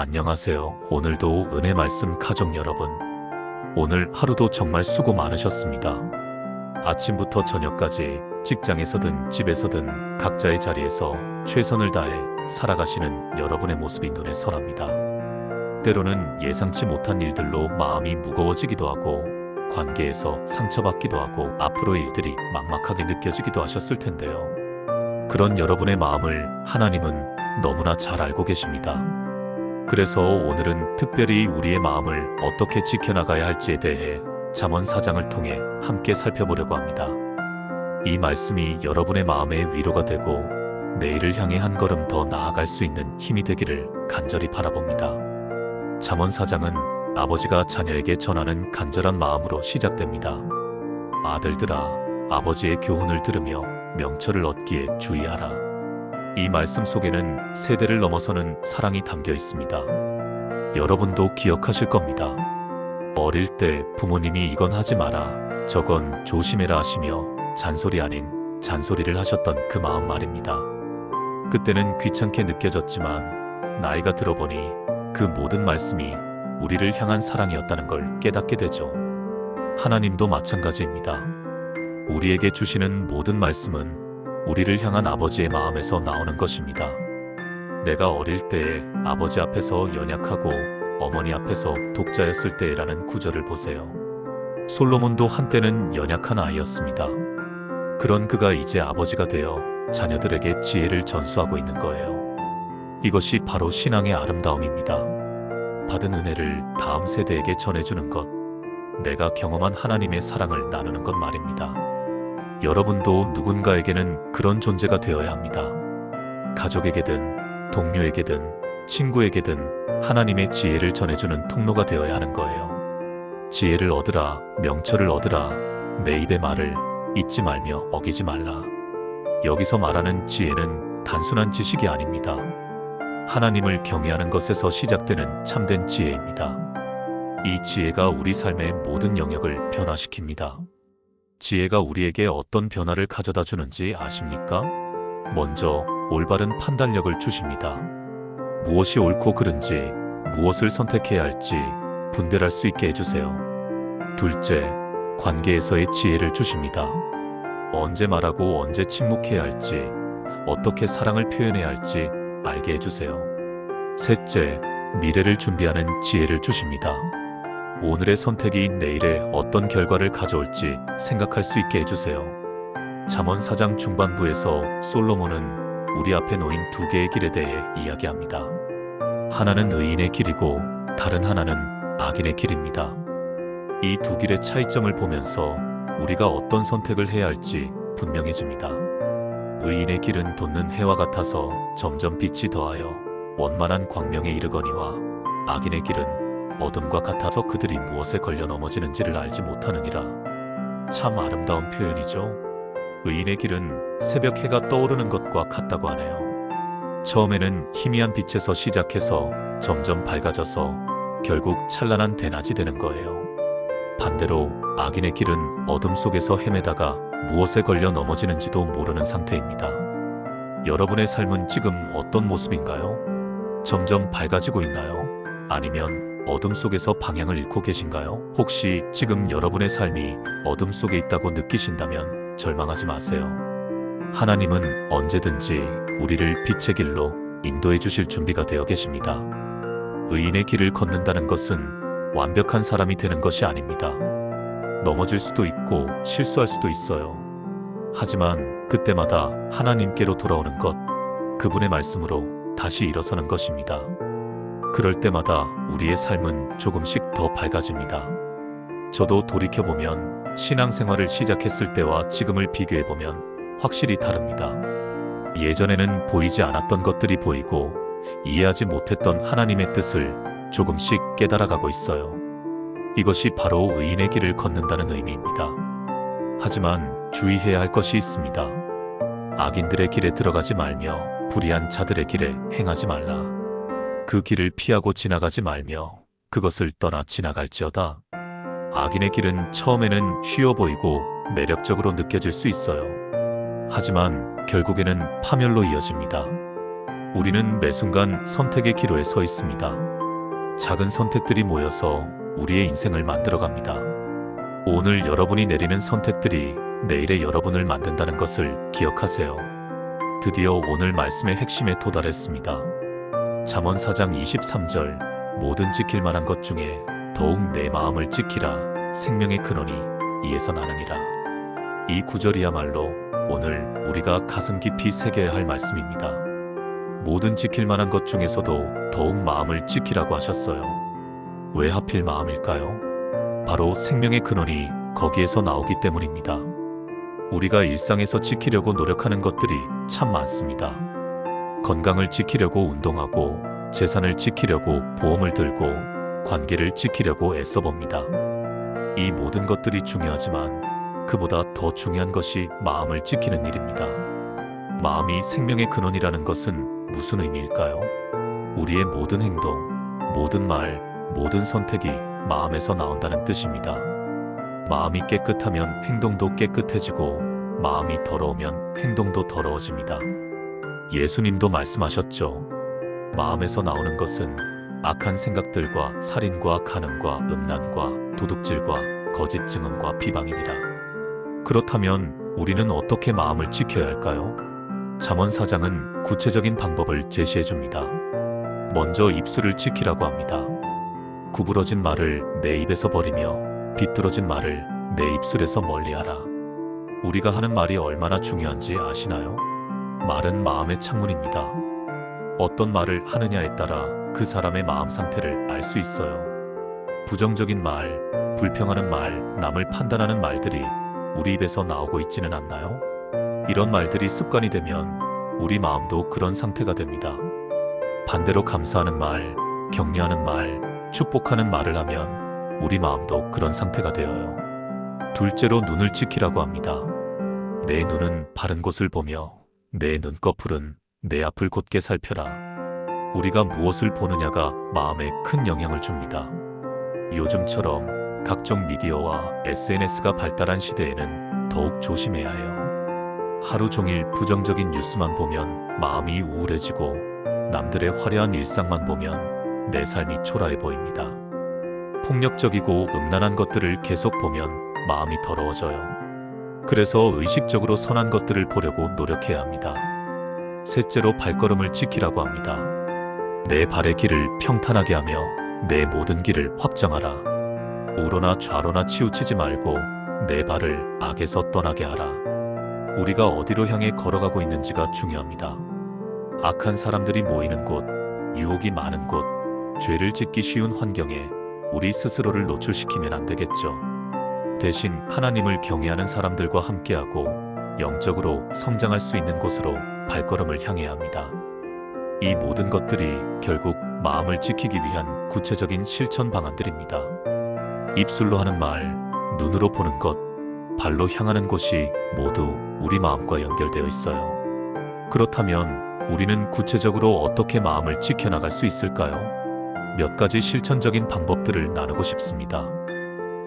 안녕하세요. 오늘도 은혜 말씀 가족 여러분. 오늘 하루도 정말 수고 많으셨습니다. 아침부터 저녁까지 직장에서든 집에서든 각자의 자리에서 최선을 다해 살아가시는 여러분의 모습이 눈에 선합니다. 때로는 예상치 못한 일들로 마음이 무거워지기도 하고 관계에서 상처받기도 하고 앞으로의 일들이 막막하게 느껴지기도 하셨을 텐데요. 그런 여러분의 마음을 하나님은 너무나 잘 알고 계십니다. 그래서 오늘은 특별히 우리의 마음을 어떻게 지켜나가야 할지에 대해 잠언 4장을 통해 함께 살펴보려고 합니다. 이 말씀이 여러분의 마음에 위로가 되고 내일을 향해 한 걸음 더 나아갈 수 있는 힘이 되기를 간절히 바라봅니다. 잠언 4장은 아버지가 자녀에게 전하는 간절한 마음으로 시작됩니다. 아들들아, 아버지의 교훈을 들으며 명철을 얻기에 주의하라. 이 말씀 속에는 세대를 넘어서는 사랑이 담겨 있습니다. 여러분도 기억하실 겁니다. 어릴 때 부모님이 이건 하지 마라, 저건 조심해라 하시며 잔소리 아닌 잔소리를 하셨던 그 마음 말입니다. 그때는 귀찮게 느껴졌지만 나이가 들어보니 그 모든 말씀이 우리를 향한 사랑이었다는 걸 깨닫게 되죠. 하나님도 마찬가지입니다. 우리에게 주시는 모든 말씀은 우리를 향한 아버지의 마음에서 나오는 것입니다. 내가 어릴 때에 아버지 앞에서 연약하고 어머니 앞에서 독자였을 때라는 구절을 보세요. 솔로몬도 한때는 연약한 아이였습니다. 그런 그가 이제 아버지가 되어 자녀들에게 지혜를 전수하고 있는 거예요. 이것이 바로 신앙의 아름다움입니다. 받은 은혜를 다음 세대에게 전해주는 것, 내가 경험한 하나님의 사랑을 나누는 것 말입니다. 여러분도 누군가에게는 그런 존재가 되어야 합니다. 가족에게든 동료에게든 친구에게든 하나님의 지혜를 전해주는 통로가 되어야 하는 거예요. 지혜를 얻으라, 명철을 얻으라, 내 입의 말을 잊지 말며 어기지 말라. 여기서 말하는 지혜는 단순한 지식이 아닙니다. 하나님을 경외하는 것에서 시작되는 참된 지혜입니다. 이 지혜가 우리 삶의 모든 영역을 변화시킵니다. 지혜가 우리에게 어떤 변화를 가져다 주는지 아십니까? 먼저 올바른 판단력을 주십니다. 무엇이 옳고 그른지, 무엇을 선택해야 할지 분별할 수 있게 해주세요. 둘째, 관계에서의 지혜를 주십니다. 언제 말하고 언제 침묵해야 할지, 어떻게 사랑을 표현해야 할지 알게 해주세요. 셋째, 미래를 준비하는 지혜를 주십니다. 오늘의 선택이 내일에 어떤 결과를 가져올지 생각할 수 있게 해주세요. 잠언 4장 중반부에서 솔로몬은 우리 앞에 놓인 두 개의 길에 대해 이야기합니다. 하나는 의인의 길이고 다른 하나는 악인의 길입니다. 이 두 길의 차이점을 보면서 우리가 어떤 선택을 해야 할지 분명해집니다. 의인의 길은 돋는 해와 같아서 점점 빛이 더하여 원만한 광명에 이르거니와 악인의 길은 어둠과 같아서 그들이 무엇에 걸려 넘어지는지를 알지 못하느니라. 참 아름다운 표현이죠. 의인의 길은 새벽 해가 떠오르는 것과 같다고 하네요. 처음에는 희미한 빛에서 시작해서 점점 밝아져서 결국 찬란한 대낮이 되는 거예요. 반대로 악인의 길은 어둠 속에서 헤매다가 무엇에 걸려 넘어지는지도 모르는 상태입니다. 여러분의 삶은 지금 어떤 모습인가요? 점점 밝아지고 있나요? 아니면 어둠 속에서 방향을 잃고 계신가요? 혹시 지금 여러분의 삶이 어둠 속에 있다고 느끼신다면 절망하지 마세요. 하나님은 언제든지 우리를 빛의 길로 인도해 주실 준비가 되어 계십니다. 의인의 길을 걷는다는 것은 완벽한 사람이 되는 것이 아닙니다. 넘어질 수도 있고 실수할 수도 있어요. 하지만 그때마다 하나님께로 돌아오는 것, 그분의 말씀으로 다시 일어서는 것입니다. 그럴 때마다 우리의 삶은 조금씩 더 밝아집니다. 저도 돌이켜보면 신앙생활을 시작했을 때와 지금을 비교해보면 확실히 다릅니다. 예전에는 보이지 않았던 것들이 보이고 이해하지 못했던 하나님의 뜻을 조금씩 깨달아가고 있어요. 이것이 바로 의인의 길을 걷는다는 의미입니다. 하지만 주의해야 할 것이 있습니다. 악인들의 길에 들어가지 말며 불의한 자들의 길에 행하지 말라. 그 길을 피하고 지나가지 말며 그것을 떠나 지나갈지어다. 악인의 길은 처음에는 쉬워 보이고 매력적으로 느껴질 수 있어요. 하지만 결국에는 파멸로 이어집니다. 우리는 매 순간 선택의 기로에 서 있습니다. 작은 선택들이 모여서 우리의 인생을 만들어갑니다. 오늘 여러분이 내리는 선택들이 내일의 여러분을 만든다는 것을 기억하세요. 드디어 오늘 말씀의 핵심에 도달했습니다. 잠언 4장 23절 모든 지킬 만한 것 중에 더욱 내 마음을 지키라 생명의 근원이 이에서 나느니라. 이 구절이야말로 오늘 우리가 가슴 깊이 새겨야 할 말씀입니다. 모든 지킬 만한 것 중에서도 더욱 마음을 지키라고 하셨어요. 왜 하필 마음일까요? 바로 생명의 근원이 거기에서 나오기 때문입니다. 우리가 일상에서 지키려고 노력하는 것들이 참 많습니다. 건강을 지키려고 운동하고, 재산을 지키려고 보험을 들고, 관계를 지키려고 애써봅니다. 이 모든 것들이 중요하지만 그보다 더 중요한 것이 마음을 지키는 일입니다. 마음이 생명의 근원이라는 것은 무슨 의미일까요? 우리의 모든 행동, 모든 말, 모든 선택이 마음에서 나온다는 뜻입니다. 마음이 깨끗하면 행동도 깨끗해지고, 마음이 더러우면 행동도 더러워집니다. 예수님도 말씀하셨죠. 마음에서 나오는 것은 악한 생각들과 살인과 간음과 음란과 도둑질과 거짓 증언과 비방이니라. 그렇다면 우리는 어떻게 마음을 지켜야 할까요? 잠언 4장은 구체적인 방법을 제시해 줍니다. 먼저 입술을 지키라고 합니다. 구부러진 말을 내 입에서 버리며 비뚤어진 말을 내 입술에서 멀리하라. 우리가 하는 말이 얼마나 중요한지 아시나요? 말은 마음의 창문입니다. 어떤 말을 하느냐에 따라 그 사람의 마음 상태를 알 수 있어요. 부정적인 말, 불평하는 말, 남을 판단하는 말들이 우리 입에서 나오고 있지는 않나요? 이런 말들이 습관이 되면 우리 마음도 그런 상태가 됩니다. 반대로 감사하는 말, 격려하는 말, 축복하는 말을 하면 우리 마음도 그런 상태가 되어요. 둘째로 눈을 지키라고 합니다. 내 눈은 바른 곳을 보며 내 눈꺼풀은 내 앞을 곧게 살펴라. 우리가 무엇을 보느냐가 마음에 큰 영향을 줍니다. 요즘처럼 각종 미디어와 SNS가 발달한 시대에는 더욱 조심해야 해요. 하루 종일 부정적인 뉴스만 보면 마음이 우울해지고, 남들의 화려한 일상만 보면 내 삶이 초라해 보입니다. 폭력적이고 음란한 것들을 계속 보면 마음이 더러워져요. 그래서 의식적으로 선한 것들을 보려고 노력해야 합니다. 셋째로 발걸음을 지키라고 합니다. 내 발의 길을 평탄하게 하며 내 모든 길을 확정하라. 우로나 좌로나 치우치지 말고 내 발을 악에서 떠나게 하라. 우리가 어디로 향해 걸어가고 있는지가 중요합니다. 악한 사람들이 모이는 곳, 유혹이 많은 곳, 죄를 짓기 쉬운 환경에 우리 스스로를 노출시키면 안 되겠죠. 대신 하나님을 경외하는 사람들과 함께하고 영적으로 성장할 수 있는 곳으로 발걸음을 향해야 합니다. 이 모든 것들이 결국 마음을 지키기 위한 구체적인 실천 방안들입니다. 입술로 하는 말, 눈으로 보는 것, 발로 향하는 곳이 모두 우리 마음과 연결되어 있어요. 그렇다면 우리는 구체적으로 어떻게 마음을 지켜나갈 수 있을까요? 몇 가지 실천적인 방법들을 나누고 싶습니다.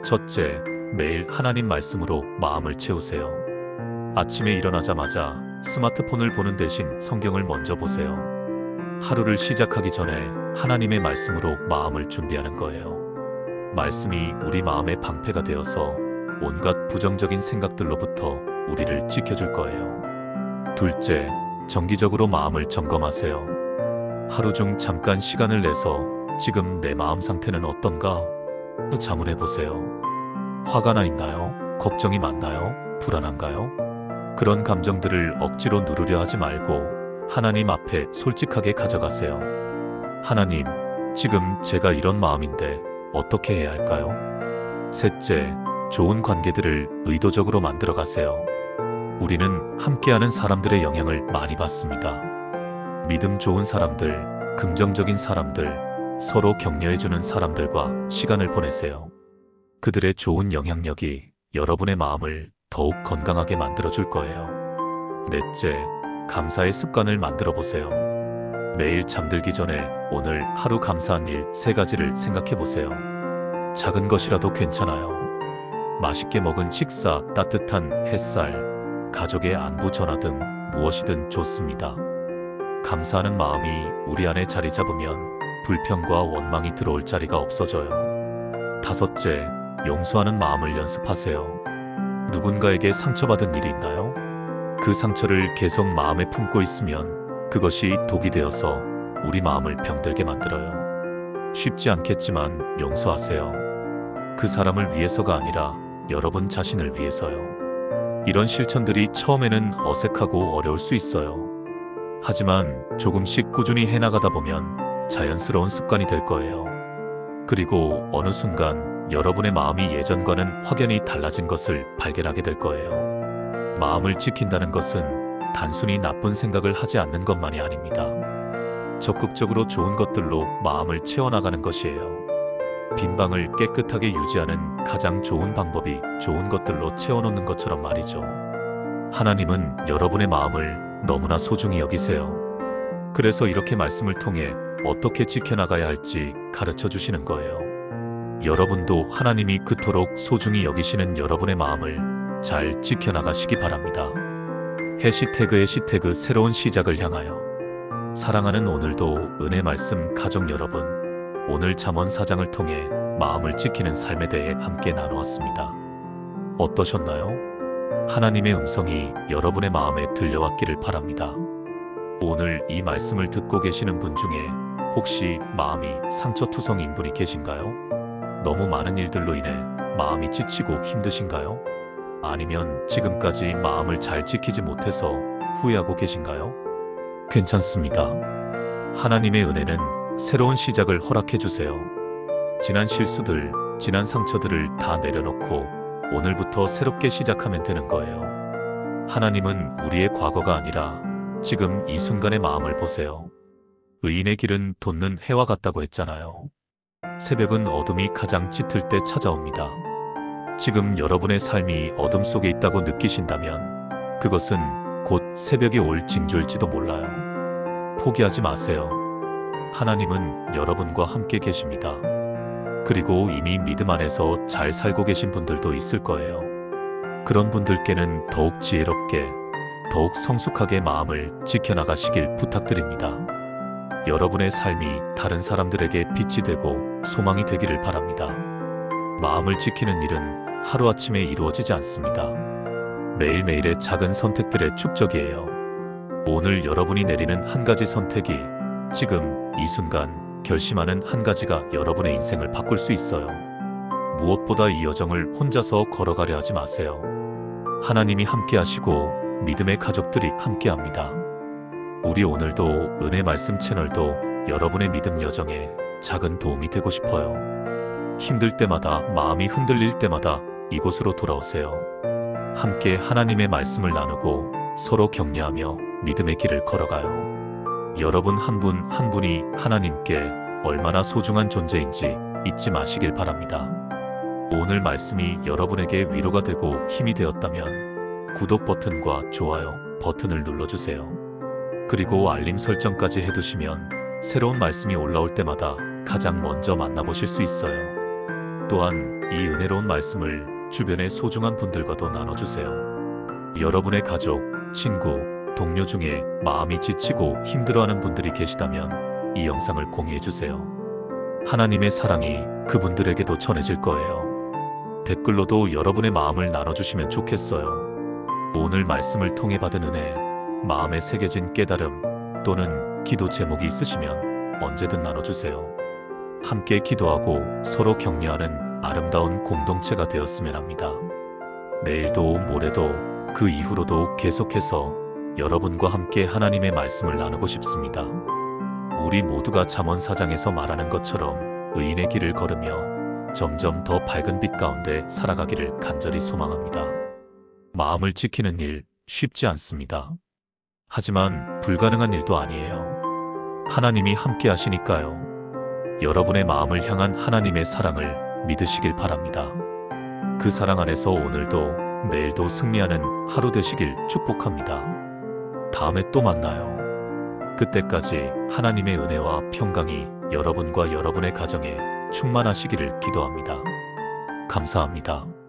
첫째, 매일 하나님 말씀으로 마음을 채우세요. 아침에 일어나자마자 스마트폰을 보는 대신 성경을 먼저 보세요. 하루를 시작하기 전에 하나님의 말씀으로 마음을 준비하는 거예요. 말씀이 우리 마음의 방패가 되어서 온갖 부정적인 생각들로부터 우리를 지켜줄 거예요. 둘째, 정기적으로 마음을 점검하세요. 하루 중 잠깐 시간을 내서 지금 내 마음 상태는 어떤가? 자문해 보세요. 화가 나 있나요? 걱정이 많나요? 불안한가요? 그런 감정들을 억지로 누르려 하지 말고 하나님 앞에 솔직하게 가져가세요. 하나님, 지금 제가 이런 마음인데 어떻게 해야 할까요? 셋째, 좋은 관계들을 의도적으로 만들어 가세요. 우리는 함께하는 사람들의 영향을 많이 받습니다. 믿음 좋은 사람들, 긍정적인 사람들, 서로 격려해주는 사람들과 시간을 보내세요. 그들의 좋은 영향력이 여러분의 마음을 더욱 건강하게 만들어줄 거예요. 넷째, 감사의 습관을 만들어 보세요. 매일 잠들기 전에 오늘 하루 감사한 일 3가지를 생각해 보세요. 작은 것이라도 괜찮아요. 맛있게 먹은 식사, 따뜻한 햇살, 가족의 안부 전화 등 무엇이든 좋습니다. 감사하는 마음이 우리 안에 자리 잡으면 불평과 원망이 들어올 자리가 없어져요. 다섯째, 용서하는 마음을 연습하세요. 누군가에게 상처받은 일이 있나요? 그 상처를 계속 마음에 품고 있으면 그것이 독이 되어서 우리 마음을 병들게 만들어요. 쉽지 않겠지만 용서하세요. 그 사람을 위해서가 아니라 여러분 자신을 위해서요. 이런 실천들이 처음에는 어색하고 어려울 수 있어요. 하지만 조금씩 꾸준히 해나가다 보면 자연스러운 습관이 될 거예요. 그리고 어느 순간 여러분의 마음이 예전과는 확연히 달라진 것을 발견하게 될 거예요. 마음을 지킨다는 것은 단순히 나쁜 생각을 하지 않는 것만이 아닙니다. 적극적으로 좋은 것들로 마음을 채워나가는 것이에요. 빈 방을 깨끗하게 유지하는 가장 좋은 방법이 좋은 것들로 채워놓는 것처럼 말이죠. 하나님은 여러분의 마음을 너무나 소중히 여기세요. 그래서 이렇게 말씀을 통해 어떻게 지켜나가야 할지 가르쳐 주시는 거예요. 여러분도 하나님이 그토록 소중히 여기시는 여러분의 마음을 잘 지켜나가시기 바랍니다. 해시태그 새로운 시작을 향하여. 사랑하는 오늘도 은혜 말씀 가족 여러분, 오늘 잠언 4장을 통해 마음을 지키는 삶에 대해 함께 나누었습니다. 어떠셨나요? 하나님의 음성이 여러분의 마음에 들려왔기를 바랍니다. 오늘 이 말씀을 듣고 계시는 분 중에 혹시 마음이 상처투성인 분이 계신가요? 너무 많은 일들로 인해 마음이 지치고 힘드신가요? 아니면 지금까지 마음을 잘 지키지 못해서 후회하고 계신가요? 괜찮습니다. 하나님의 은혜는 새로운 시작을 허락해 주세요. 지난 실수들, 지난 상처들을 다 내려놓고 오늘부터 새롭게 시작하면 되는 거예요. 하나님은 우리의 과거가 아니라 지금 이 순간의 마음을 보세요. 의인의 길은 돋는 해와 같다고 했잖아요. 새벽은 어둠이 가장 짙을 때 찾아옵니다. 지금 여러분의 삶이 어둠 속에 있다고 느끼신다면 그것은 곧 새벽이 올 징조일지도 몰라요. 포기하지 마세요. 하나님은 여러분과 함께 계십니다. 그리고 이미 믿음 안에서 잘 살고 계신 분들도 있을 거예요. 그런 분들께는 더욱 지혜롭게, 더욱 성숙하게 마음을 지켜나가시길 부탁드립니다. 여러분의 삶이 다른 사람들에게 빛이 되고 소망이 되기를 바랍니다. 마음을 지키는 일은 하루아침에 이루어지지 않습니다. 매일매일의 작은 선택들의 축적이에요. 오늘 여러분이 내리는 한 가지 선택이 지금 이 순간 결심하는 한 가지가 여러분의 인생을 바꿀 수 있어요. 무엇보다 이 여정을 혼자서 걸어가려 하지 마세요. 하나님이 함께 하시고 믿음의 가족들이 함께 합니다. 우리 오늘도 은혜 말씀 채널도 여러분의 믿음 여정에 작은 도움이 되고 싶어요. 힘들 때마다, 마음이 흔들릴 때마다 이곳으로 돌아오세요. 함께 하나님의 말씀을 나누고 서로 격려하며 믿음의 길을 걸어가요. 여러분 한 분 한 분이 하나님께 얼마나 소중한 존재인지 잊지 마시길 바랍니다. 오늘 말씀이 여러분에게 위로가 되고 힘이 되었다면 구독 버튼과 좋아요 버튼을 눌러주세요. 그리고 알림 설정까지 해두시면 새로운 말씀이 올라올 때마다 가장 먼저 만나보실 수 있어요. 또한 이 은혜로운 말씀을 주변의 소중한 분들과도 나눠주세요. 여러분의 가족, 친구, 동료 중에 마음이 지치고 힘들어하는 분들이 계시다면 이 영상을 공유해주세요. 하나님의 사랑이 그분들에게도 전해질 거예요. 댓글로도 여러분의 마음을 나눠주시면 좋겠어요. 오늘 말씀을 통해 받은 은혜, 마음에 새겨진 깨달음 또는 기도 제목이 있으시면 언제든 나눠주세요. 함께 기도하고 서로 격려하는 아름다운 공동체가 되었으면 합니다. 내일도 모레도 그 이후로도 계속해서 여러분과 함께 하나님의 말씀을 나누고 싶습니다. 우리 모두가 잠언 4장에서 말하는 것처럼 의인의 길을 걸으며 점점 더 밝은 빛 가운데 살아가기를 간절히 소망합니다. 마음을 지키는 일 쉽지 않습니다. 하지만 불가능한 일도 아니에요. 하나님이 함께 하시니까요. 여러분의 마음을 향한 하나님의 사랑을 믿으시길 바랍니다. 그 사랑 안에서 오늘도 내일도 승리하는 하루 되시길 축복합니다. 다음에 또 만나요. 그때까지 하나님의 은혜와 평강이 여러분과 여러분의 가정에 충만하시기를 기도합니다. 감사합니다.